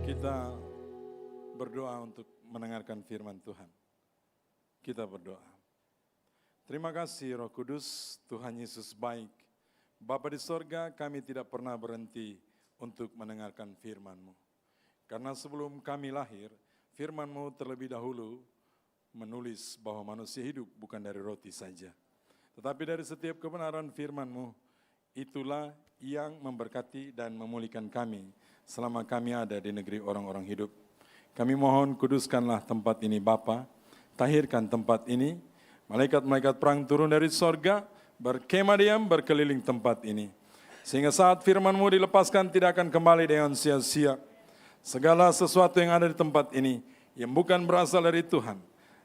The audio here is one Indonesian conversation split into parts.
Kita berdoa untuk mendengarkan firman Tuhan. Kita berdoa. Terima kasih Roh Kudus, Tuhan Yesus baik. Bapa di sorga, kami tidak pernah berhenti untuk mendengarkan firman-Mu. Karena sebelum kami lahir, firman-Mu terlebih dahulu menulis bahwa manusia hidup bukan dari roti saja, tetapi dari setiap kebenaran firman-Mu. Itulah yang memberkati dan memulihkan kami selama kami ada di negeri orang-orang hidup. Kami mohon kuduskanlah tempat ini Bapa, tahirkan tempat ini, malaikat-malaikat perang turun dari sorga, berkemah diam berkeliling tempat ini. Sehingga saat firman-Mu dilepaskan tidak akan kembali dengan sia-sia. Segala sesuatu yang ada di tempat ini, yang bukan berasal dari Tuhan,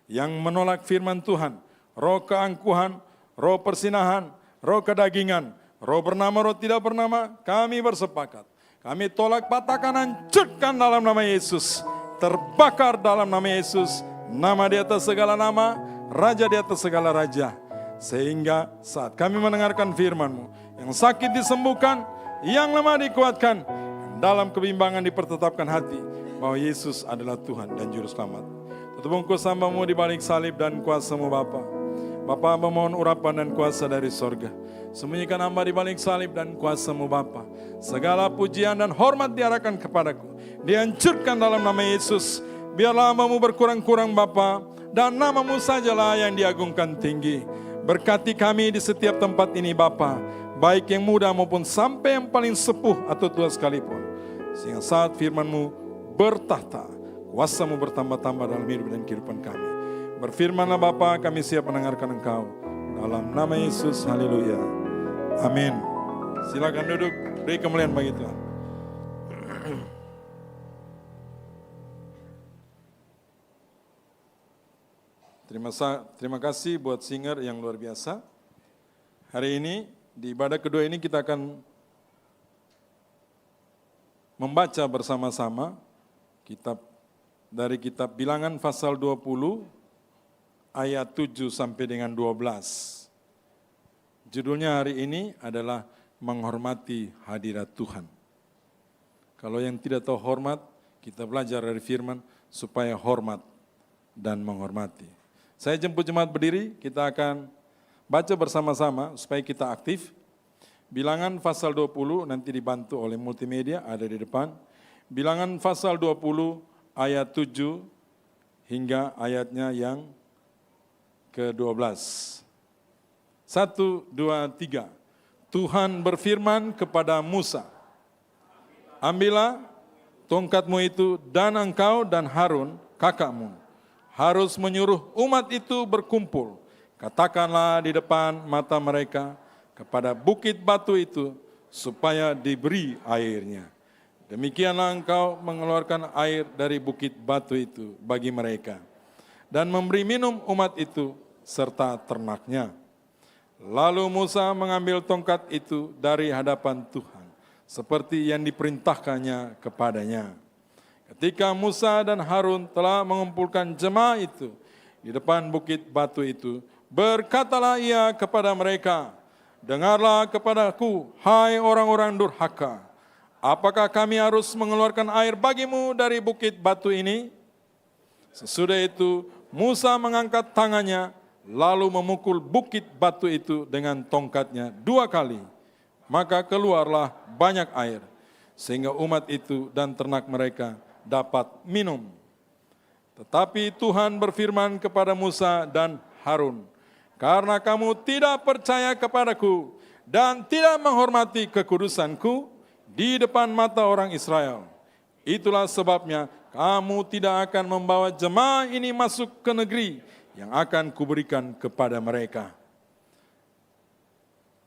yang menolak firman Tuhan, roh keangkuhan, roh persinahan, roh kedagingan, roh bernama, roh tidak bernama, kami bersepakat. Kami tolak, patahkan, hancurkan dalam nama Yesus. Terbakar dalam nama Yesus. Nama di atas segala nama, Raja di atas segala raja. Sehingga saat kami mendengarkan firman-Mu, yang sakit disembuhkan, yang lemah dikuatkan, dalam kebimbangan dipertetapkan hati, bahwa Yesus adalah Tuhan dan Juru Selamat. Tutup bungkus hamba-Mu di balik salib dan kuasa-Mu Bapa. Bapa, hamba mohon urapan dan kuasa dari sorga. Sembunyikan hamba di balik salib dan kuasa-Mu Bapa. Segala pujian dan hormat diarahkan kepadaku. Dihancurkan dalam nama Yesus. Biarlah hamba-Mu berkurang-kurang Bapa, dan nama-Mu sajalah yang diagungkan tinggi. Berkati kami di setiap tempat ini Bapa, baik yang muda maupun sampai yang paling sepuh atau tua sekalipun. Sehingga saat firman-Mu bertahta, kuasa-Mu bertambah-tambah dalam hidup dan kehidupan kami. Berfirmanlah Bapa, kami siap mendengarkan Engkau. Dalam nama Yesus, haleluya. Amin. Silakan duduk, beri kemuliaan bagi Tuhan. Terima kasih buat singer yang luar biasa. Hari ini, di ibadah kedua ini kita akan membaca bersama-sama dari kitab Bilangan pasal 20, ayat 7 sampai dengan 12. Judulnya hari ini adalah menghormati hadirat Tuhan. Kalau yang tidak tahu hormat, kita belajar dari firman supaya hormat dan menghormati. Saya jemput jemaat berdiri, kita akan baca bersama-sama supaya kita aktif. Bilangan pasal 20 nanti dibantu oleh multimedia ada di depan. Bilangan pasal 20 ayat 7 hingga ayatnya yang ke-12. 1, 2, 3. Tuhan berfirman kepada Musa, ambillah tongkatmu itu dan engkau dan Harun kakakmu harus menyuruh umat itu berkumpul. Katakanlah di depan mata mereka kepada bukit batu itu supaya diberi airnya. Demikianlah engkau mengeluarkan air dari bukit batu itu bagi mereka dan memberi minum umat itu serta ternaknya. Lalu Musa mengambil tongkat itu dari hadapan Tuhan, seperti yang diperintahkannya kepadanya. Ketika Musa dan Harun telah mengumpulkan jemaah itu di depan bukit batu itu, berkatalah ia kepada mereka, dengarlah kepadaku, hai orang-orang durhaka, apakah kami harus mengeluarkan air bagimu dari bukit batu ini? Sesudah itu Musa mengangkat tangannya, lalu memukul bukit batu itu dengan tongkatnya 2 kali. Maka keluarlah banyak air, sehingga umat itu dan ternak mereka dapat minum. Tetapi Tuhan berfirman kepada Musa dan Harun, karena kamu tidak percaya kepadaku dan tidak menghormati kekudusanku di depan mata orang Israel, itulah sebabnya kamu tidak akan membawa jemaah ini masuk ke negeri yang akan kuberikan kepada mereka.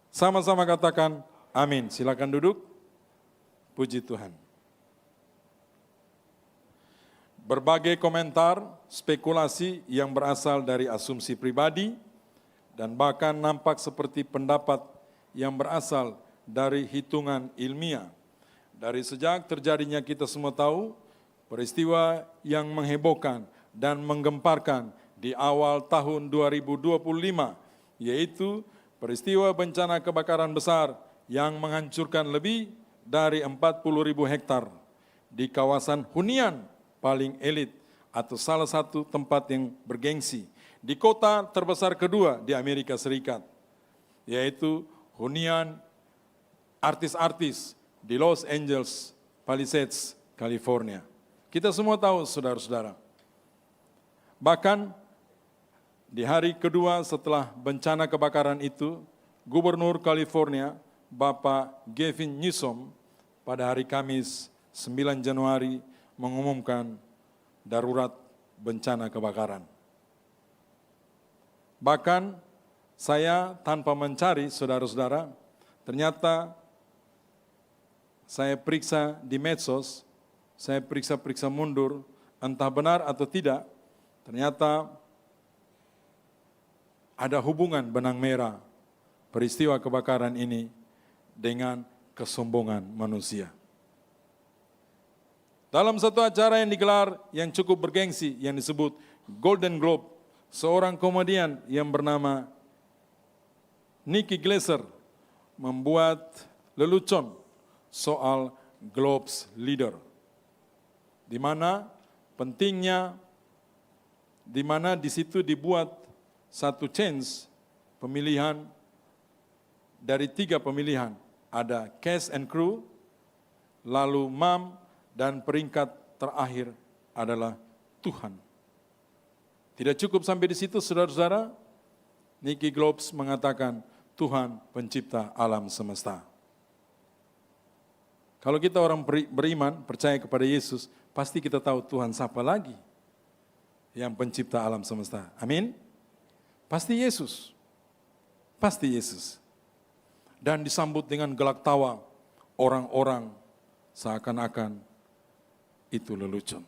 Sama-sama katakan amin. Silakan duduk. Puji Tuhan. Berbagai komentar, spekulasi yang berasal dari asumsi pribadi dan bahkan nampak seperti pendapat yang berasal dari hitungan ilmiah. Dari sejak terjadinya kita semua tahu peristiwa yang menghebohkan dan menggemparkan di awal tahun 2025, yaitu peristiwa bencana kebakaran besar yang menghancurkan lebih dari 40.000 hektar di kawasan hunian paling elit atau salah satu tempat yang bergengsi, di kota terbesar kedua di Amerika Serikat, yaitu hunian artis-artis di Los Angeles, Palisades, California. Kita semua tahu, saudara-saudara. Bahkan di hari kedua setelah bencana kebakaran itu, Gubernur California, Bapak Gavin Newsom, pada hari Kamis 9 Januari mengumumkan darurat bencana kebakaran. Bahkan saya tanpa mencari, saudara-saudara, ternyata saya periksa di medsos, saya periksa mundur, entah benar atau tidak, ternyata ada hubungan benang merah peristiwa kebakaran ini dengan kesombongan manusia. Dalam satu acara yang digelar yang cukup bergengsi yang disebut Golden Globe, seorang komedian yang bernama Nikki Glaser membuat lelucon soal Globes Leader, di mana pentingnya, di mana di situ dibuat satu chance pemilihan dari 3 pemilihan, ada cast and crew, lalu mom, dan peringkat terakhir adalah Tuhan. Tidak cukup sampai di situ, saudara-saudara. Nikki Globes mengatakan Tuhan pencipta alam semesta. Kalau kita orang beriman, percaya kepada Yesus, pasti kita tahu Tuhan siapa lagi yang pencipta alam semesta. Amin? Pasti Yesus. Pasti Yesus. Dan disambut dengan gelak tawa orang-orang seakan-akan itu lelucon.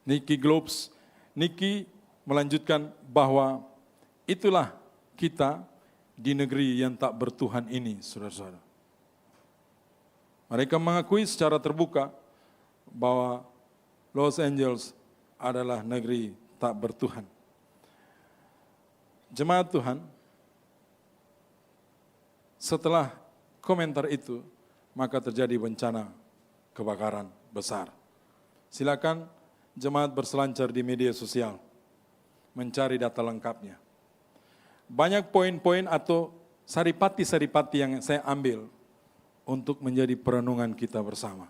Nikki melanjutkan bahwa itulah kita di negeri yang tak bertuhan ini, saudara-saudara. Mereka mengakui secara terbuka bahwa Los Angeles adalah negeri tak bertuhan. Jemaat Tuhan, setelah komentar itu, maka terjadi bencana kebakaran besar. Silakan jemaat berselancar di media sosial, mencari data lengkapnya. Banyak poin-poin atau saripati-saripati yang saya ambil untuk menjadi perenungan kita bersama.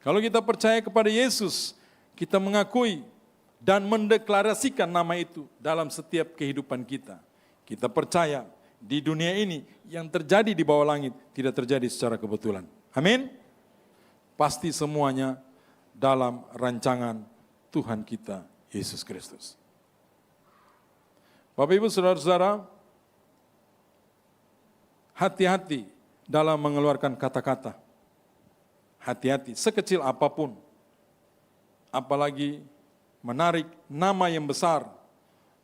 Kalau kita percaya kepada Yesus, kita mengakui dan mendeklarasikan nama itu dalam setiap kehidupan kita. Kita percaya di dunia ini yang terjadi di bawah langit tidak terjadi secara kebetulan. Amin. Pasti semuanya dalam rancangan Tuhan kita, Yesus Kristus. Bapak Ibu Saudara-saudara, hati-hati dalam mengeluarkan kata-kata. Hati-hati, sekecil apapun. Apalagi menarik nama yang besar,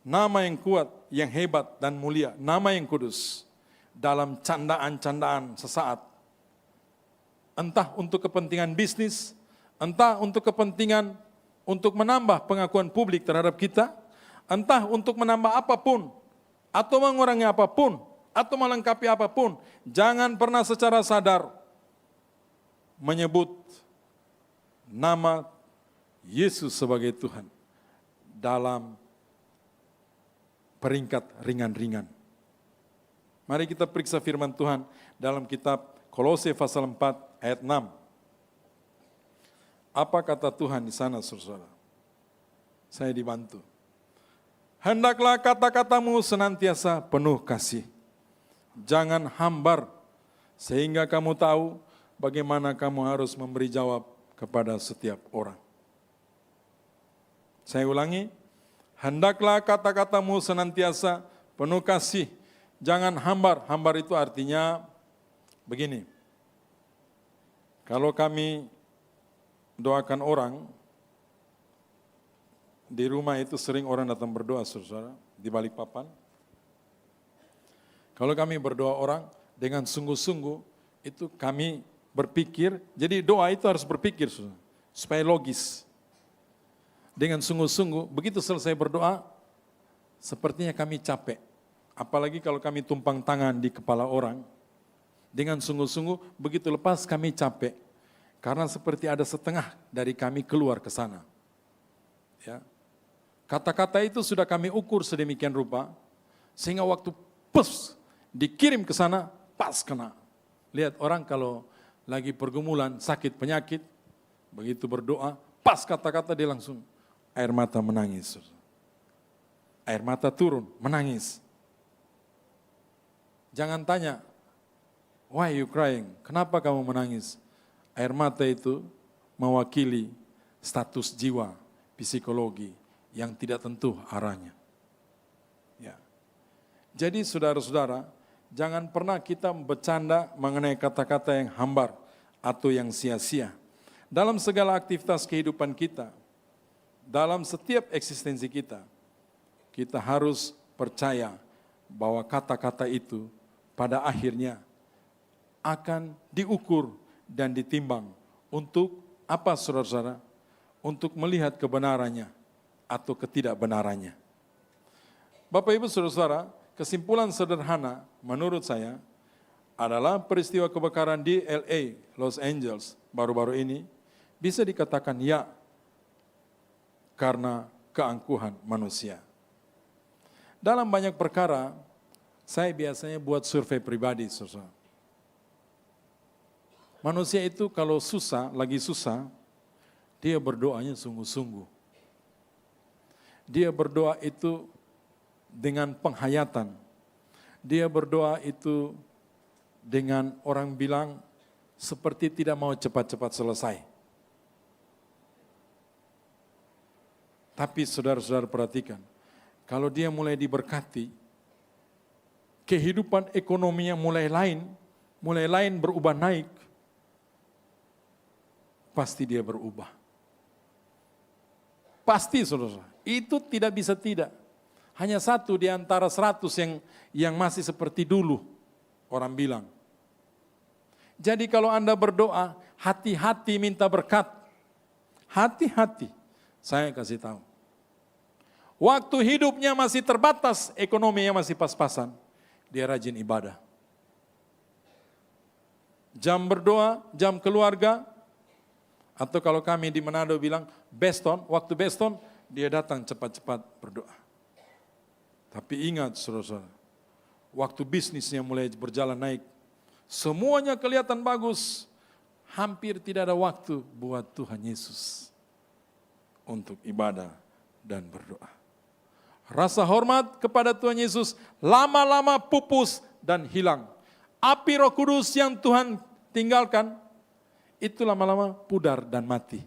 nama yang kuat, yang hebat dan mulia, nama yang kudus, dalam candaan-candaan sesaat. Entah untuk kepentingan bisnis, entah untuk kepentingan untuk menambah pengakuan publik terhadap kita, entah untuk menambah apapun, atau mengurangi apapun, atau melengkapi apapun, jangan pernah secara sadar menyebut nama Yesus sebagai Tuhan dalam peringkat ringan-ringan. Mari kita periksa firman Tuhan dalam kitab Kolose pasal 4 ayat 6. Apa kata Tuhan di sana, saudara? Saya dibantu. Hendaklah kata-katamu senantiasa penuh kasih. Jangan hambar, sehingga kamu tahu bagaimana kamu harus memberi jawab kepada setiap orang. Saya ulangi, hendaklah kata-katamu senantiasa penuh kasih. Jangan hambar, hambar itu artinya begini. Kalau kami doakan orang, di rumah itu sering orang datang berdoa, saudara, di balik papan. Kalau kami berdoa orang dengan sungguh-sungguh, itu kami berpikir, jadi doa itu harus berpikir, saudara, supaya logis. Dengan sungguh-sungguh, begitu selesai berdoa, sepertinya kami capek. Apalagi kalau kami tumpang tangan di kepala orang, dengan sungguh-sungguh, begitu lepas kami capek. Karena seperti ada setengah dari kami keluar ke sana. Ya. Kata-kata itu sudah kami ukur sedemikian rupa, sehingga waktu dikirim ke sana, pas kena. Lihat orang kalau lagi pergumulan, sakit, penyakit, begitu berdoa, pas kata-kata dia langsung air mata menangis. Air mata turun, menangis. Jangan tanya, why you crying? Kenapa kamu menangis? Air mata itu mewakili status jiwa, psikologi yang tidak tentu arahnya. Ya. Jadi saudara-saudara, jangan pernah kita bercanda mengenai kata-kata yang hambar atau yang sia-sia. Dalam segala aktivitas kehidupan kita, dalam setiap eksistensi kita, kita harus percaya bahwa kata-kata itu pada akhirnya akan diukur dan ditimbang untuk apa saudara-saudara? Untuk melihat kebenarannya atau ketidakbenarannya. Bapak Ibu saudara-saudara, kesimpulan sederhana menurut saya adalah peristiwa kebakaran di LA, Los Angeles, baru-baru ini bisa dikatakan ya karena keangkuhan manusia. Dalam banyak perkara, saya biasanya buat survei pribadi, saudara. Manusia itu kalau lagi susah, dia berdoanya sungguh-sungguh. Dia berdoa itu dengan penghayatan. Dia berdoa itu dengan orang bilang seperti tidak mau cepat-cepat selesai. Tapi saudara-saudara perhatikan, kalau dia mulai diberkati, kehidupan ekonominya mulai lain berubah naik, pasti dia berubah. Pasti saudara, itu tidak bisa tidak. Hanya satu di antara 100 yang masih seperti dulu, orang bilang. Jadi kalau Anda berdoa, hati-hati minta berkat. Hati-hati, saya kasih tahu. Waktu hidupnya masih terbatas, ekonominya masih pas-pasan, dia rajin ibadah. Jam berdoa, jam keluarga, atau kalau kami di Manado bilang, beston, waktu beston, dia datang cepat-cepat berdoa. Tapi ingat saudara-saudara, waktu bisnisnya mulai berjalan naik, semuanya kelihatan bagus, hampir tidak ada waktu buat Tuhan Yesus untuk ibadah dan berdoa. Rasa hormat kepada Tuhan Yesus lama-lama pupus dan hilang. Api Roh Kudus yang Tuhan tinggalkan, itu lama-lama pudar dan mati.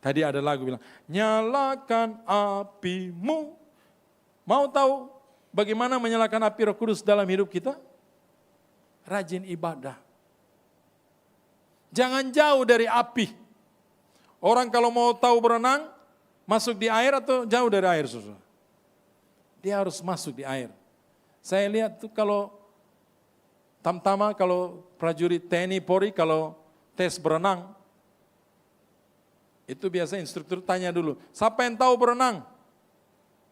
Tadi ada lagu bilang, nyalakan apimu. Mau tahu bagaimana menyalakan api Roh Kudus dalam hidup kita? Rajin ibadah. Jangan jauh dari api. Orang kalau mau tahu berenang, masuk di air atau jauh dari air, saudara? Dia harus masuk di air. Saya lihat tuh kalau tamtama, kalau prajurit TNI Polri, kalau tes berenang, itu biasa instruktur tanya dulu, siapa yang tahu berenang?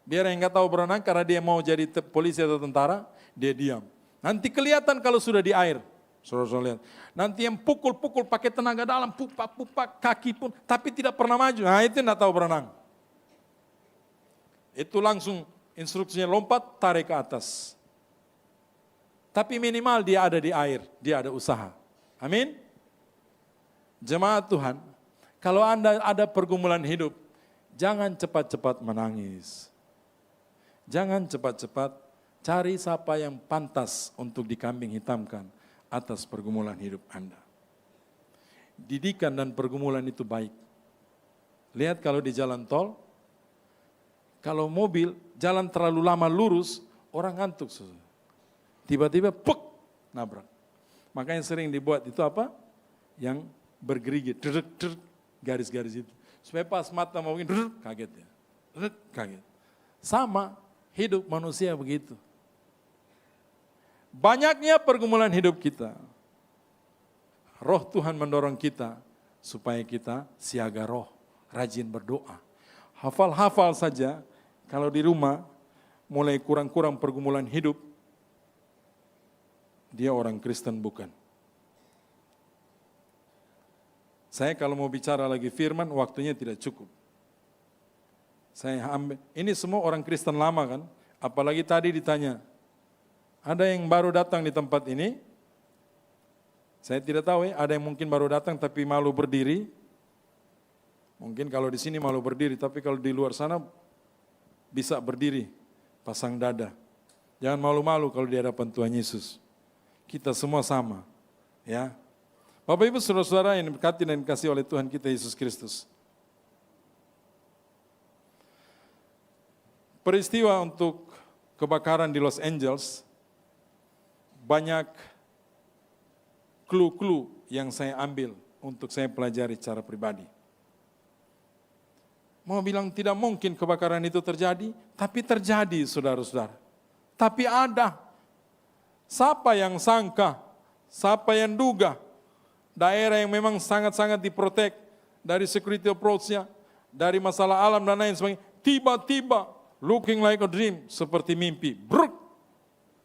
Biar yang nggak tahu berenang, karena dia mau jadi polisi atau tentara, dia diam. Nanti kelihatan kalau sudah di air. Saudara-saudara lihat. Nanti yang pukul-pukul pakai tenaga dalam, pupak-pupak, kaki pun, tapi tidak pernah maju. Nah itu nggak tahu berenang. Itu langsung instruksinya lompat, tarik ke atas. Tapi minimal dia ada di air, dia ada usaha. Amin. Jemaat Tuhan, kalau Anda ada pergumulan hidup, jangan cepat-cepat menangis. Jangan cepat-cepat cari siapa yang pantas untuk dikambing hitamkan atas pergumulan hidup Anda. Didikan dan pergumulan itu baik. Lihat kalau di jalan tol, kalau mobil jalan terlalu lama lurus, orang ngantuk. Tiba-tiba puk, nabrak. Makanya sering dibuat itu apa? Yang bergerigi, garis-garis itu. Supaya pas mata mau begini, kaget ya. Kaget. Sama hidup manusia begitu. Banyaknya pergumulan hidup kita. Roh Tuhan mendorong kita supaya kita siaga roh, rajin berdoa. Hafal-hafal saja, kalau di rumah mulai kurang-kurang pergumulan hidup, dia orang Kristen bukan. Saya kalau mau bicara lagi firman, waktunya tidak cukup. Saya ambil, ini semua orang Kristen lama kan, apalagi tadi ditanya, ada yang baru datang di tempat ini, saya tidak tahu ya, ada yang mungkin baru datang tapi malu berdiri, mungkin kalau di sini malu berdiri, tapi kalau di luar sana bisa berdiri, pasang dada. Jangan malu-malu kalau di hadapan Tuhan Yesus. Kita semua sama, ya. Bapak Ibu saudara-saudara yang diberkati dan dikasihi oleh Tuhan kita Yesus Kristus. Peristiwa untuk kebakaran di Los Angeles, banyak clue-clue yang saya ambil untuk saya pelajari secara pribadi. Mau bilang tidak mungkin kebakaran itu terjadi, tapi terjadi saudara-saudara. Tapi ada, siapa yang sangka, siapa yang duga, daerah yang memang sangat-sangat diprotek dari security approach-nya, dari masalah alam dan lain sebagainya, tiba-tiba looking like a dream, seperti mimpi, bruk,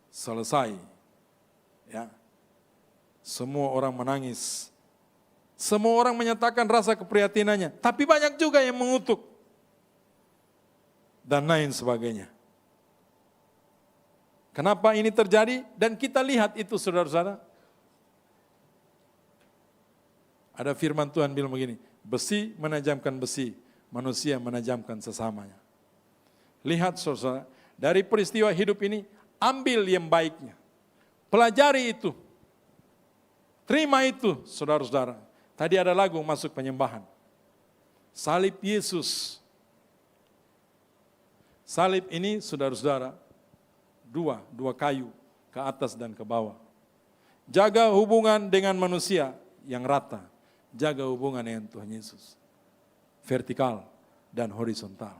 selesai. Ya. Semua orang menangis. Semua orang menyatakan rasa keprihatinannya, tapi banyak juga yang mengutuk. Dan lain sebagainya. Kenapa ini terjadi? Dan kita lihat itu saudara-saudara. Ada firman Tuhan bilang begini, besi menajamkan besi, manusia menajamkan sesamanya. Lihat saudara, dari peristiwa hidup ini, ambil yang baiknya. Pelajari itu. Terima itu saudara-saudara. Tadi ada lagu masuk penyembahan. Salib Yesus. Salib ini saudara-saudara, dua kayu, ke atas dan ke bawah. Jaga hubungan dengan manusia yang rata. Jaga hubungan dengan Tuhan Yesus. Vertikal dan horizontal.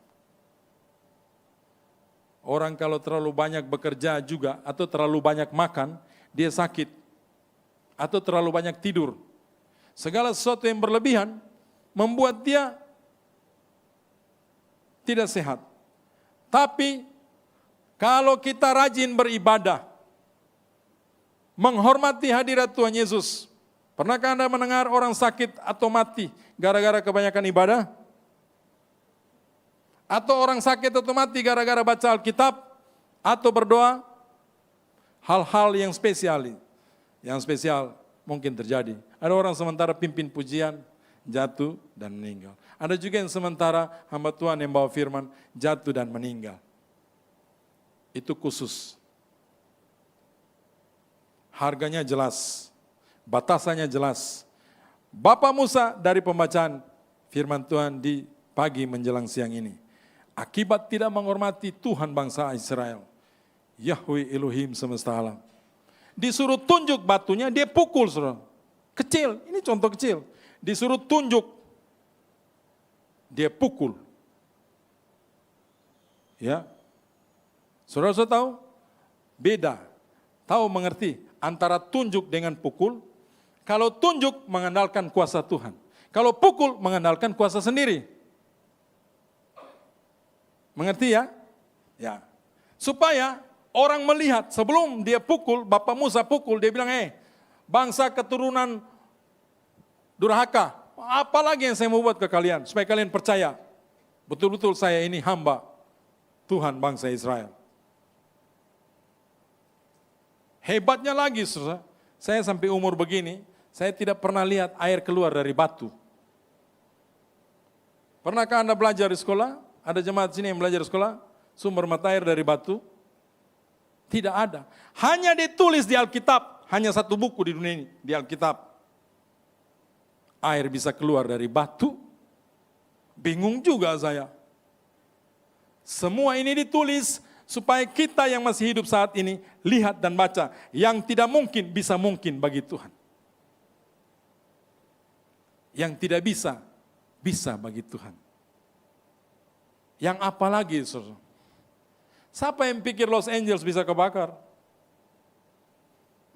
Orang kalau terlalu banyak bekerja juga atau terlalu banyak makan, dia sakit. Atau terlalu banyak tidur. Segala sesuatu yang berlebihan membuat dia tidak sehat. Tapi kalau kita rajin beribadah, menghormati hadirat Tuhan Yesus. Pernahkah Anda mendengar orang sakit atau mati gara-gara kebanyakan ibadah? Atau orang sakit atau mati gara-gara baca Alkitab atau berdoa? Hal-hal yang spesial mungkin terjadi. Ada orang sementara pimpin pujian, jatuh dan meninggal. Ada juga yang sementara hamba Tuhan yang bawa firman, jatuh dan meninggal. Itu khusus. Harganya jelas, batasannya jelas. Bapak Musa dari pembacaan firman Tuhan di pagi menjelang siang ini. Akibat tidak menghormati Tuhan bangsa Israel, Yahweh Elohim semesta alam. Disuruh tunjuk batunya, dia pukul saudara. Kecil, ini contoh kecil. Disuruh tunjuk, dia pukul. Ya, saudara-saudara tahu? Beda, tahu mengerti antara tunjuk dengan pukul. Kalau tunjuk mengandalkan kuasa Tuhan. Kalau pukul mengandalkan kuasa sendiri. Mengerti ya? Ya. Supaya orang melihat sebelum dia pukul, Bapak Musa pukul, dia bilang, bangsa keturunan durhaka, apa lagi yang saya mau buat ke kalian? Supaya kalian percaya, betul-betul saya ini hamba Tuhan bangsa Israel. Hebatnya lagi, saudara, saya sampai umur begini, saya tidak pernah lihat air keluar dari batu. Pernahkah Anda belajar di sekolah? Ada jemaat sini yang belajar di sekolah, sumber mata air dari batu? Tidak ada. Hanya ditulis di Alkitab, hanya satu buku di dunia ini, di Alkitab. Air bisa keluar dari batu? Bingung juga saya. Semua ini ditulis supaya kita yang masih hidup saat ini lihat dan baca. Yang tidak mungkin bisa mungkin bagi Tuhan. Yang tidak bisa, bisa bagi Tuhan. Yang apa lagi, saudara? Siapa yang pikir Los Angeles bisa kebakar?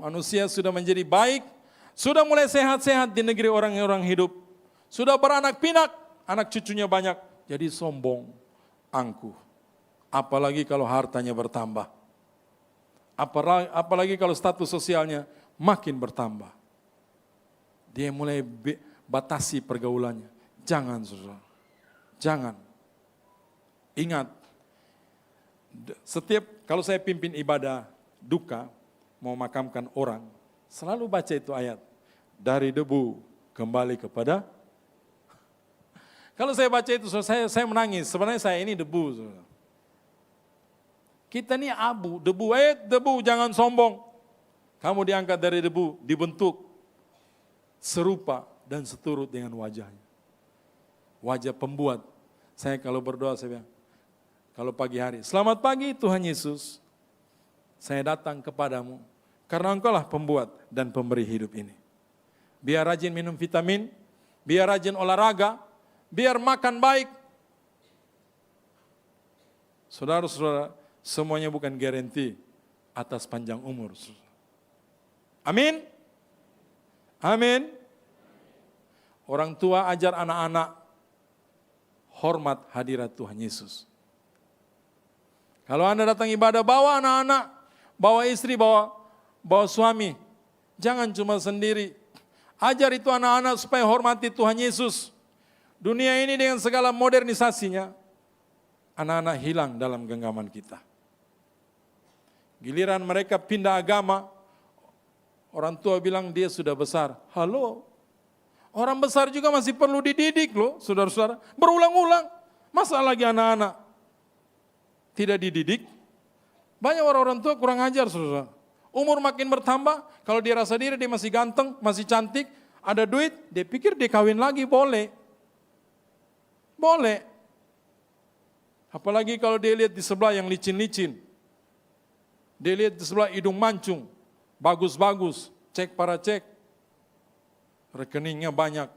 Manusia sudah menjadi baik, sudah mulai sehat-sehat di negeri orang-orang hidup. Sudah beranak pinak, anak cucunya banyak, jadi sombong, angkuh. Apalagi kalau hartanya bertambah. Apalagi kalau status sosialnya makin bertambah. Dia mulai batasi pergaulannya. Jangan, saudara. Jangan. Ingat, setiap kalau saya pimpin ibadah duka, mau makamkan orang, selalu baca itu ayat. Dari debu kembali kepada. Kalau saya baca itu, saya menangis. Sebenarnya saya ini debu. Saudara. Kita ini abu, debu. Debu, jangan sombong. Kamu diangkat dari debu, dibentuk serupa dan seturut dengan wajahnya. Wajah pembuat. Saya kalau berdoa, saya bilang, kalau pagi hari, selamat pagi Tuhan Yesus, saya datang kepadamu, karena Engkau lah pembuat dan pemberi hidup ini. Biar rajin minum vitamin, biar rajin olahraga, biar makan baik. Saudara-saudara, semuanya bukan garansi atas panjang umur. Amin? Amin? Orang tua ajar anak-anak hormat hadirat Tuhan Yesus. Kalau Anda datang ibadah, bawa anak-anak, bawa istri, bawa suami. Jangan cuma sendiri. Ajar itu anak-anak supaya hormati Tuhan Yesus. Dunia ini dengan segala modernisasinya, anak-anak hilang dalam genggaman kita. Giliran mereka pindah agama, orang tua bilang dia sudah besar. Halo, orang besar juga masih perlu dididik loh, saudara-saudara. Berulang-ulang, masa lagi anak-anak tidak dididik? Banyak orang tua kurang ajar, saudara. Umur makin bertambah, kalau dia rasa diri dia masih ganteng, masih cantik, ada duit, dia pikir dia kawin lagi, boleh. Boleh. Apalagi kalau dia lihat di sebelah yang licin-licin. Dia lihat di sebelah hidung mancung, bagus-bagus, cek para cek. Rekeningnya banyak,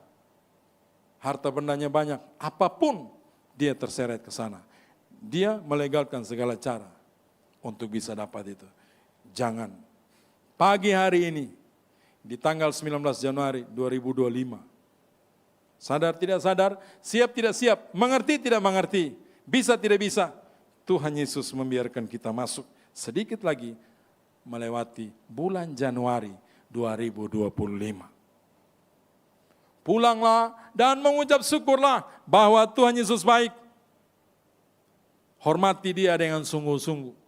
harta bendanya banyak, apapun dia terseret ke sana. Dia melegalkan segala cara untuk bisa dapat itu. Jangan. Pagi hari ini, di tanggal 19 Januari 2025, sadar tidak sadar, siap tidak siap, mengerti tidak mengerti, bisa tidak bisa, Tuhan Yesus membiarkan kita masuk sedikit lagi melewati bulan Januari 2025. Pulanglah dan mengucap syukurlah bahwa Tuhan Yesus baik. Hormati dia dengan sungguh-sungguh.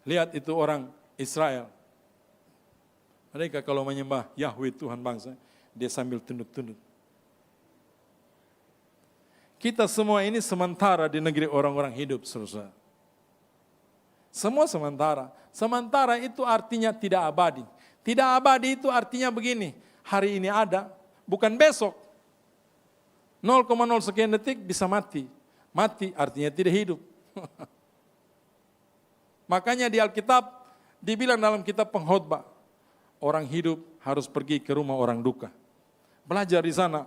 Lihat itu orang Israel. Mereka kalau menyembah Yahweh Tuhan bangsa, dia sambil tunduk-tunduk. Kita semua ini sementara di negeri orang-orang hidup, saudara. Semua sementara. Sementara itu artinya tidak abadi. Tidak abadi itu artinya begini, hari ini ada, bukan besok. 0,0 sekian detik bisa mati. Mati artinya tidak hidup. Makanya di Alkitab dibilang dalam kitab pengkhotbah, orang hidup harus pergi ke rumah orang duka. Belajar di sana.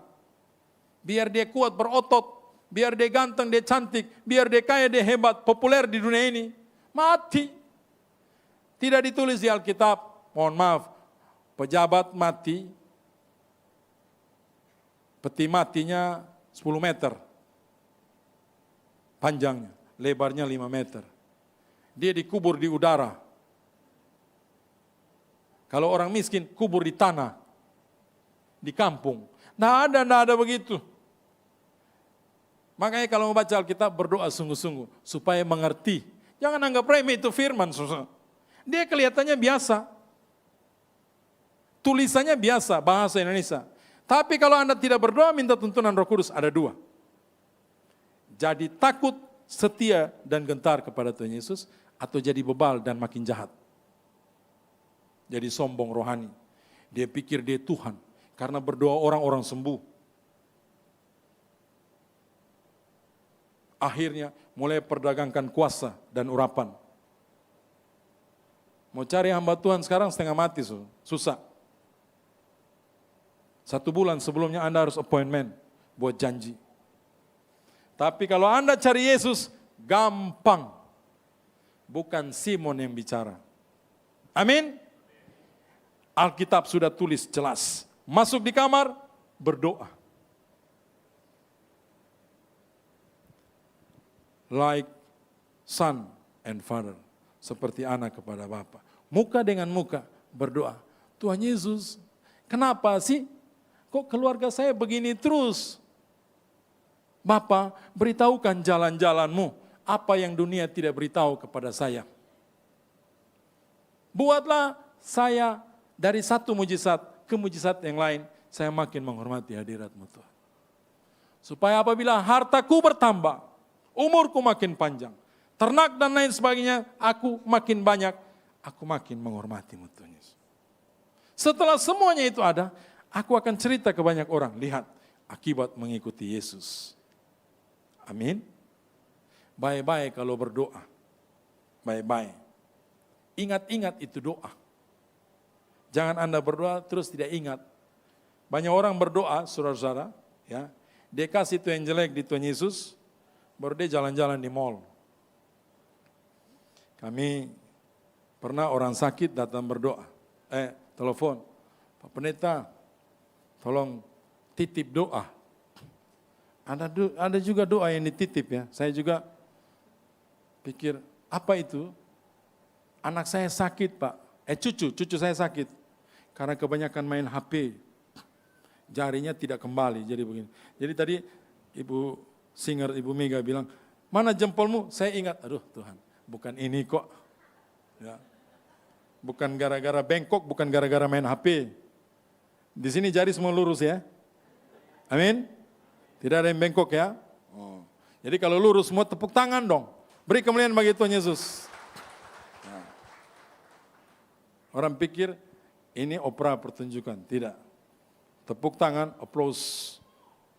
Biar dia kuat berotot, biar dia ganteng, dia cantik, biar dia kaya, dia hebat, populer di dunia ini. Mati. Tidak ditulis di Alkitab, mohon maaf, pejabat mati, peti matinya 10 meter. Panjangnya, lebarnya 5 meter. Dia dikubur di udara. Kalau orang miskin, kubur di tanah, di kampung. Nggak ada begitu. Makanya kalau mau baca Alkitab, berdoa sungguh-sungguh, supaya mengerti. Jangan anggap remeh itu firman. Dia kelihatannya biasa. Tulisannya biasa, bahasa Indonesia. Tapi kalau Anda tidak berdoa, minta tuntunan Roh Kudus, ada 2. Jadi takut, setia, dan gentar kepada Tuhan Yesus, atau jadi bebal dan makin jahat. Jadi sombong rohani. Dia pikir dia Tuhan, karena berdoa orang-orang sembuh. Akhirnya mulai perdagangkan kuasa dan urapan. Mau cari hamba Tuhan sekarang setengah mati, susah. 1 bulan sebelumnya Anda harus appointment buat janji. Tapi kalau Anda cari Yesus, gampang. Bukan Simon yang bicara. Amin. Alkitab sudah tulis jelas. Masuk di kamar, berdoa. Like son and father. Seperti anak kepada bapa. Muka dengan muka berdoa. Tuhan Yesus, Kenapa sih? Kok keluarga saya begini terus? Bapa, beritahukan jalan-jalanmu, apa yang dunia tidak beritahu kepada saya. Buatlah saya dari satu mujizat ke mujizat yang lain, saya makin menghormati hadirat-Mu Tuhan. Supaya apabila hartaku bertambah, umurku makin panjang, ternak dan lain sebagainya, aku makin banyak, aku makin menghormati-Mu Tuhan Yesus. Setelah semuanya itu ada, aku akan cerita ke banyak orang, lihat akibat mengikuti Yesus. Amin. Baik-baik kalau berdoa, baik-baik. Ingat-ingat itu doa. Jangan Anda berdoa terus tidak ingat. Banyak orang berdoa, saudara-saudara, ya, dia kasih itu yang jelek di Tuhan Yesus, baru dia jalan-jalan di mall. Kami pernah orang sakit datang berdoa, telepon, Pak Pendeta, tolong titip doa. Ada juga doa yang dititip ya. Saya juga pikir, apa itu? Anak saya sakit Pak, cucu saya sakit. Karena kebanyakan main HP, jarinya tidak kembali, jadi begini. Jadi tadi Ibu Mega bilang, mana jempolmu? Saya ingat, aduh Tuhan, bukan ini kok. Ya. Bukan gara-gara bengkok, bukan gara-gara main HP. Di sini jari semua lurus ya. Amin. Tidak ada yang bengkok ya. Oh. Jadi kalau lurus semua tepuk tangan dong. Beri kemuliaan bagi Tuhan Yesus. Nah. Orang pikir ini opera pertunjukan. Tidak. Tepuk tangan, aplaus,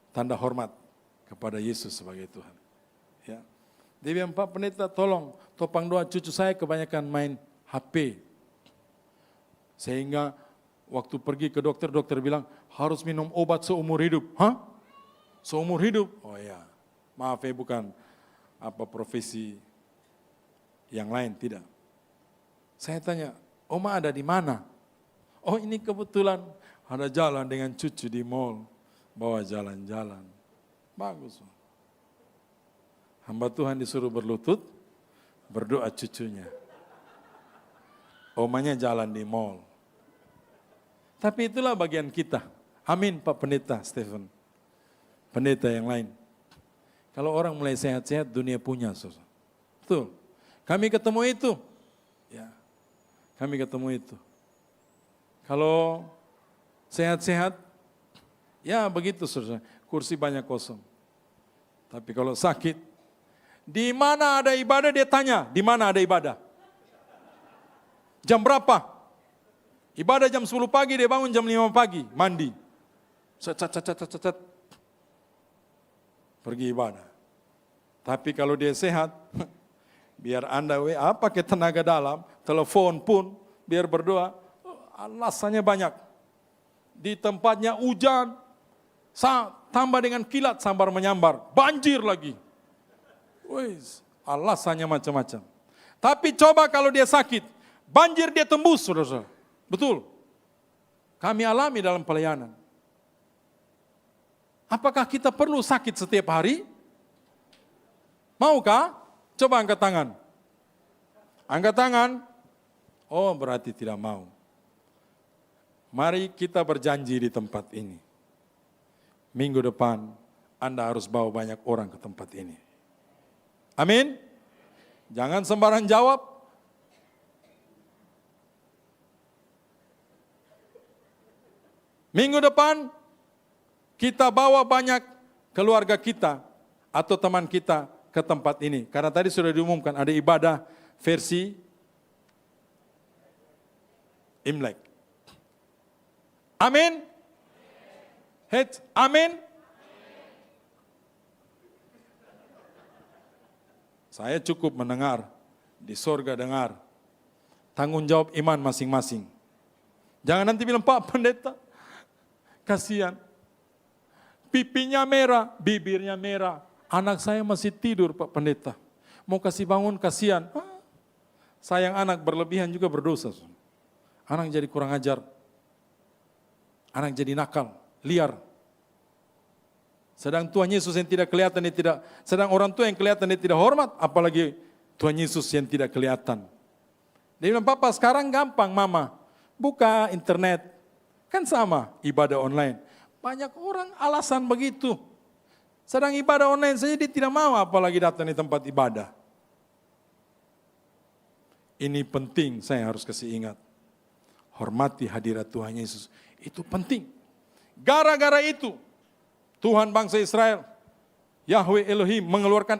tanda hormat kepada Yesus sebagai Tuhan. Ya. Dia bilang, Pak Pendeta tolong topang doa cucu saya kebanyakan main HP. Sehingga waktu pergi ke dokter, dokter bilang harus minum obat seumur hidup. Hah? Seumur hidup? Oh ya, maaf ya bukan apa profesi yang lain, tidak. Saya tanya, Oma ada di mana? Oh ini kebetulan ada jalan dengan cucu di mall, bawa jalan-jalan. Bagus. Hamba Tuhan disuruh berlutut, berdoa cucunya. Omanya jalan di mall. Tapi itulah bagian kita. Amin Pak Pendeta Stephen. Pendeta yang lain. Kalau orang mulai sehat-sehat, dunia punya. Betul. Kami ketemu itu. Ya, kami ketemu itu. Kalau sehat-sehat, ya begitu saudara. Kursi banyak kosong. Tapi kalau sakit, di mana ada ibadah dia tanya, di mana ada ibadah? Jam berapa? Ibadah jam 10 pagi, dia bangun jam 5 pagi, mandi. Cet. Pergi ibadah. Tapi kalau dia sehat, biar Anda WA pakai tenaga dalam, telepon pun, biar berdoa, alasannya banyak. Di tempatnya hujan, tambah dengan kilat sambar menyambar, banjir lagi. Wis, alasannya macam-macam. Tapi coba kalau dia sakit, banjir dia tembus, saudara-saudara. Betul. Kami alami dalam pelayanan. Apakah kita perlu sakit setiap hari? Maukah? Coba angkat tangan. Angkat tangan. Oh, berarti tidak mau. Mari kita berjanji di tempat ini. Minggu depan Anda harus bawa banyak orang ke tempat ini. Amin. Jangan sembarang jawab. Minggu depan kita bawa banyak keluarga kita atau teman kita ke tempat ini. Karena tadi sudah diumumkan ada ibadah versi Imlek. Amin. Amin. Saya cukup mendengar, di sorga dengar. Tanggung jawab iman masing-masing. Jangan nanti bilang, Pak Pendeta, kasihan. Pipinya merah, bibirnya merah. Anak saya masih tidur Pak Pendeta. Mau kasih bangun, kasihan. Sayang anak berlebihan juga berdosa. Anak jadi kurang ajar. Anak jadi nakal, liar. Sedang Tuhan Yesus yang tidak kelihatan, sedang orang tua yang kelihatan dia tidak hormat, apalagi Tuhan Yesus yang tidak kelihatan. Dia bilang, Papa sekarang gampang Mama, buka internet, Kan sama ibadah online. Banyak orang alasan begitu. Sedang ibadah online saja dia tidak mau apalagi datang di tempat ibadah. Ini penting saya harus kasih ingat. Hormati hadirat Tuhan Yesus. Itu penting. Gara-gara itu Tuhan bangsa Israel, Yahweh Elohim mengeluarkan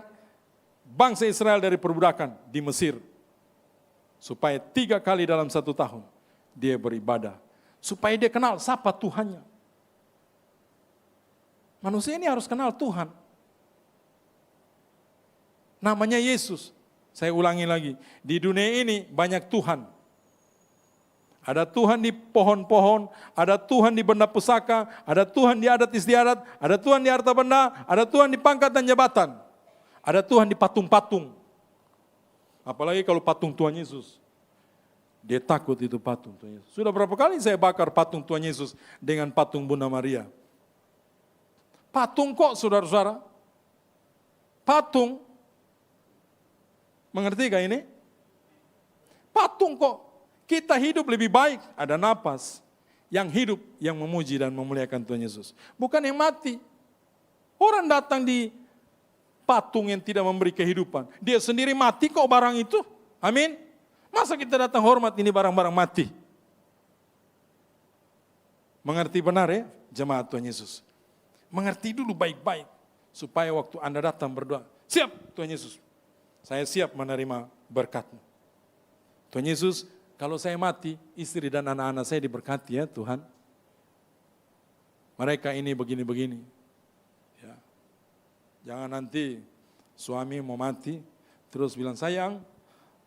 bangsa Israel dari perbudakan di Mesir. Supaya 3 kali dalam 1 tahun dia beribadah. Supaya dia kenal siapa Tuhannya. Manusia ini harus kenal Tuhan. Namanya Yesus. Saya ulangi lagi. Di dunia ini banyak Tuhan. Ada Tuhan di pohon-pohon, ada Tuhan di benda pusaka, ada Tuhan di adat istiadat, ada Tuhan di harta benda, ada Tuhan di pangkat dan jabatan. Ada Tuhan di patung-patung. Apalagi kalau patung Tuhan Yesus. Dia takut itu patung Tuhan Yesus. Sudah berapa kali saya bakar patung Tuhan Yesus dengan patung Bunda Maria. Patung kok saudara-saudara? Patung. Mengerti gak ini? Patung kok. Kita hidup lebih baik, ada napas. Yang hidup, yang memuji dan memuliakan Tuhan Yesus. Bukan yang mati. Orang datang di patung yang tidak memberi kehidupan. Dia sendiri mati kok barang itu. Amin. Masa kita datang hormat ini barang-barang mati? Mengerti benar ya jemaat Tuhan Yesus. Mengerti dulu baik-baik. Supaya waktu Anda datang berdoa. Siap Tuhan Yesus. Saya siap menerima berkat-Mu. Tuhan Yesus, kalau saya mati, istri dan anak-anak saya diberkati ya Tuhan. Mereka ini begini-begini. Ya. Jangan nanti suami mau mati, terus bilang, sayang,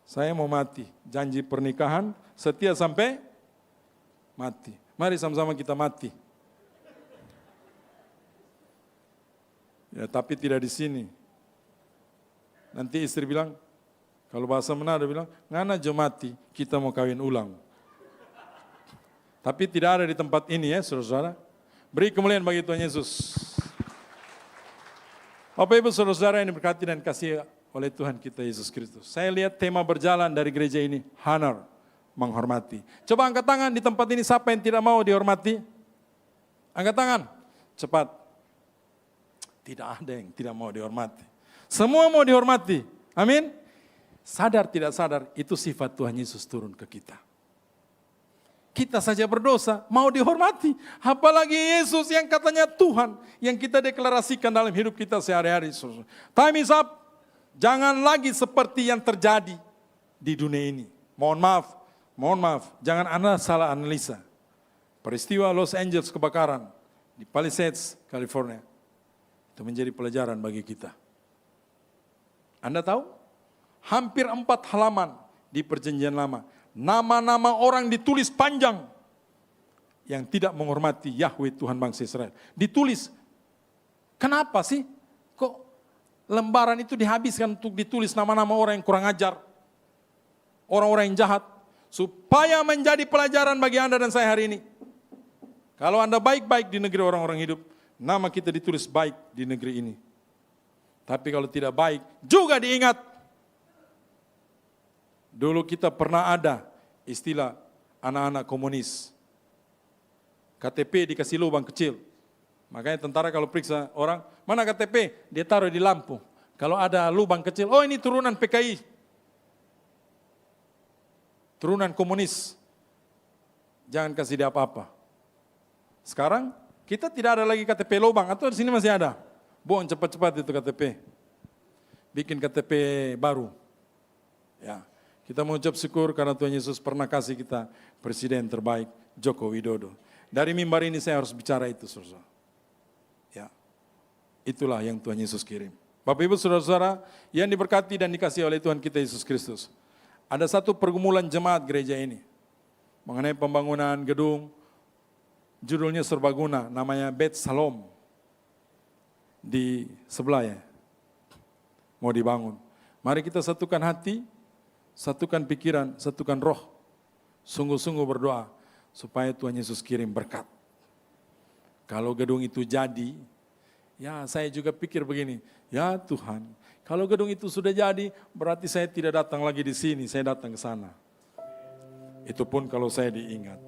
saya mau mati. Janji pernikahan, setia sampai mati. Mari sama-sama kita mati. Ya, tapi tidak di sini. Nanti istri bilang, kalau bahasa Manado bilang, ngana jo mati, kita mau kawin ulang. Tapi tidak ada di tempat ini ya, saudara-saudara. Beri kemuliaan bagi Tuhan Yesus. Bapak Ibu saudara-saudara yang diberkati dan kasih oleh Tuhan kita Yesus Kristus. Saya lihat tema berjalan dari gereja ini, honor, menghormati. Coba angkat tangan di tempat ini, siapa yang tidak mau dihormati? Angkat tangan, cepat. Tidak ada yang tidak mau dihormati. Semua mau dihormati. Amin. Sadar tidak sadar, itu sifat Tuhan Yesus turun ke kita. Kita saja berdosa, mau dihormati. Apalagi Yesus yang katanya Tuhan, yang kita deklarasikan dalam hidup kita sehari-hari. Time is up. Jangan lagi seperti yang terjadi di dunia ini. Mohon maaf, jangan Anda salah analisa. Peristiwa Los Angeles kebakaran di Palisades, California. Itu menjadi pelajaran bagi kita. Anda tahu? Hampir 4 halaman di perjanjian lama. Nama-nama orang ditulis panjang. Yang tidak menghormati Yahweh Tuhan bangsa Israel. Ditulis. Kenapa sih? Kok lembaran itu dihabiskan untuk ditulis nama-nama orang yang kurang ajar. Orang-orang yang jahat. Supaya menjadi pelajaran bagi Anda dan saya hari ini. Kalau Anda baik-baik di negeri orang-orang hidup, nama kita ditulis baik di negeri ini. Tapi kalau tidak baik, juga diingat. Dulu kita pernah ada istilah anak-anak komunis. KTP dikasih lubang kecil. Makanya tentara kalau periksa orang, mana KTP? Dia taruh di lampu. Kalau ada lubang kecil, oh ini turunan PKI. Turunan komunis. Jangan kasih dia apa-apa. Sekarang, kita tidak ada lagi KTP lubang, atau di sini masih ada? Bohong cepat-cepat itu KTP. Bikin KTP baru. Ya, kita mengucap syukur karena Tuhan Yesus pernah kasih kita presiden terbaik, Joko Widodo. Dari mimbar ini saya harus bicara itu, saudara. Ya, itulah yang Tuhan Yesus kirim. Bapak Ibu saudara-saudara yang diberkati dan dikasihi oleh Tuhan kita Yesus Kristus. Ada satu pergumulan jemaat gereja ini mengenai pembangunan gedung. Judulnya serbaguna, namanya Bet Salom. Di sebelah ya, mau dibangun. Mari kita satukan hati, satukan pikiran, satukan roh. Sungguh-sungguh berdoa, supaya Tuhan Yesus kirim berkat. Kalau gedung itu jadi, ya saya juga pikir begini, ya Tuhan, kalau gedung itu sudah jadi, berarti saya tidak datang lagi di sini, saya datang ke sana. Itu pun kalau saya diingat.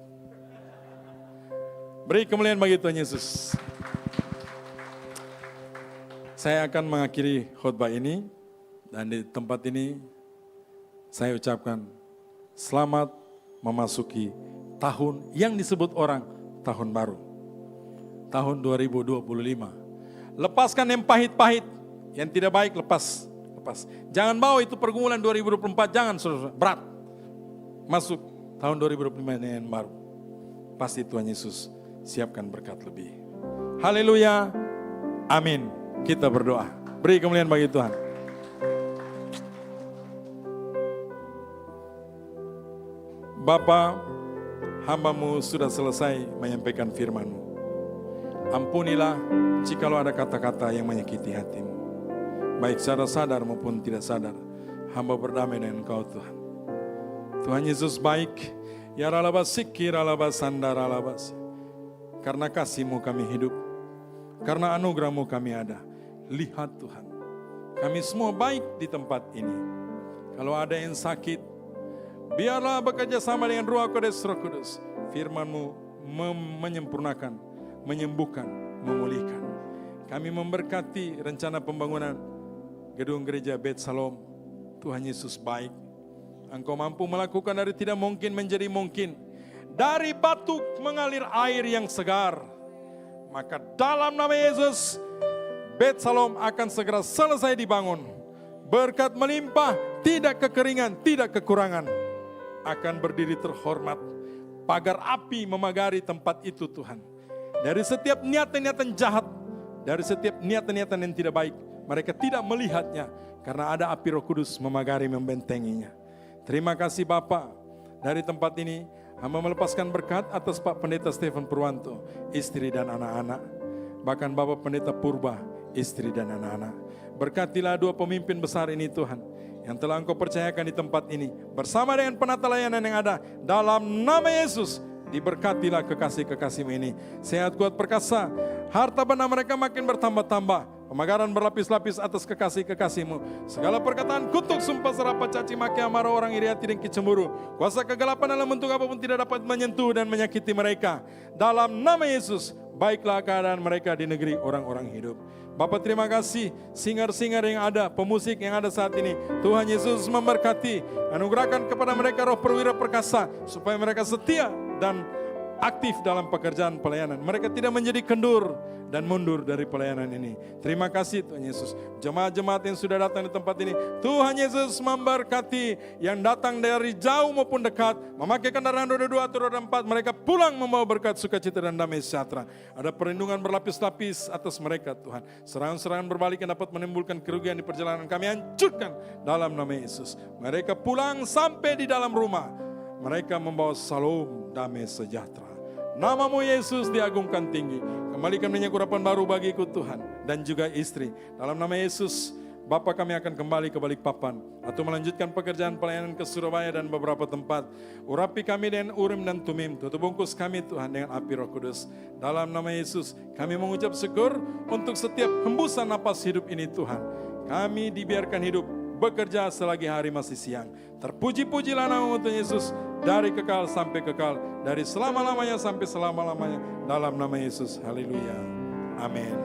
Beri kemuliaan bagi Tuhan Yesus. Saya akan mengakhiri khotbah ini, dan di tempat ini saya ucapkan selamat memasuki tahun yang disebut orang tahun baru. Tahun 2025. Lepaskan yang pahit-pahit, yang tidak baik lepas. Jangan bawa itu pergumulan 2024, jangan saudara, berat. Masuk tahun 2025 yang baru. Pasti Tuhan Yesus siapkan berkat lebih. Haleluya. Amin. Kita berdoa. Beri kemuliaan bagi Tuhan. Bapa, hamba-Mu sudah selesai menyampaikan firman-Mu. Ampunilah jikalau ada kata-kata yang menyakiti hati-Mu. Baik secara sadar maupun tidak sadar, hamba berdamai dengan Engkau Tuhan. Tuhan Yesus baik, ya ralabasiki ralabasandaralas. Karena kasih-Mu kami hidup, karena anugerah-Mu kami ada. Lihat Tuhan, kami semua baik di tempat ini. Kalau ada yang sakit, biarlah bekerja sama dengan Roh Kudus. Firman-Mu menyempurnakan, menyembuhkan, memulihkan. Kami memberkati rencana pembangunan gedung gereja Beit Shalom. Tuhan Yesus baik. Engkau mampu melakukan dari tidak mungkin menjadi mungkin. Dari batu mengalir air yang segar. Maka dalam nama Yesus, Beit Shalom akan segera selesai dibangun. Berkat melimpah, tidak kekeringan, tidak kekurangan. Akan berdiri terhormat. Pagar api memagari tempat itu Tuhan. Dari setiap niatan-niatan jahat, dari setiap niatan-niatan yang tidak baik, mereka tidak melihatnya. Karena ada api Roh Kudus memagari, membentenginya. Terima kasih Bapa. Dari tempat ini, hamba melepaskan berkat atas Pak Pendeta Stephen Purwanto, istri dan anak-anak. Bahkan Bapak Pendeta Purba, istri dan anak-anak. Berkatilah dua pemimpin besar ini Tuhan, yang telah Engkau percayakan di tempat ini. Bersama dengan penata layanan yang ada, dalam nama Yesus, diberkatilah kekasih-kekasih-Mu ini. Sehat, kuat, perkasa, harta benda mereka makin bertambah-tambah. Pemagaran berlapis-lapis atas kekasih-kekasih-Mu. Segala perkataan kutuk, sumpah, serapah, caci maki, amarah, orang iri hati dan cemburu. Kuasa kegelapan dalam bentuk apapun tidak dapat menyentuh dan menyakiti mereka. Dalam nama Yesus, baiklah keadaan mereka di negeri orang-orang hidup. Bapak terima kasih, singer-singer yang ada, pemusik yang ada saat ini. Tuhan Yesus memberkati, anugerahkan kepada mereka roh perwira perkasa, supaya mereka setia dan aktif dalam pekerjaan pelayanan. Mereka tidak menjadi kendur dan mundur dari pelayanan ini. Terima kasih Tuhan Yesus. Jemaat-jemaat yang sudah datang di tempat ini, Tuhan Yesus memberkati. Yang datang dari jauh maupun dekat, memakai kendaraan roda 2 atau roda 4, mereka pulang membawa berkat, sukacita dan damai sejahtera. Ada perlindungan berlapis-lapis atas mereka Tuhan. Serangan-serangan berbalik yang dapat menimbulkan kerugian di perjalanan kami hancurkan dalam nama Yesus. Mereka pulang sampai di dalam rumah, mereka membawa salam, damai sejahtera. Nama-Mu Yesus diagungkan tinggi. Kembalikan minyak urapan baru bagiku Tuhan, dan juga istri. Dalam nama Yesus, Bapa kami akan kembali ke Balikpapan, atau melanjutkan pekerjaan pelayanan ke Surabaya dan beberapa tempat. Urapi kami dengan Urim dan Tumim. Tutup bungkus kami Tuhan dengan api Roh Kudus. Dalam nama Yesus, kami mengucap syukur untuk setiap hembusan napas hidup ini Tuhan. Kami dibiarkan hidup, bekerja selagi hari masih siang. Terpuji-pujilah nama Tuhan Yesus, dari kekal sampai kekal, dari selama-lamanya sampai selama-lamanya, dalam nama Yesus. Haleluya. Amin.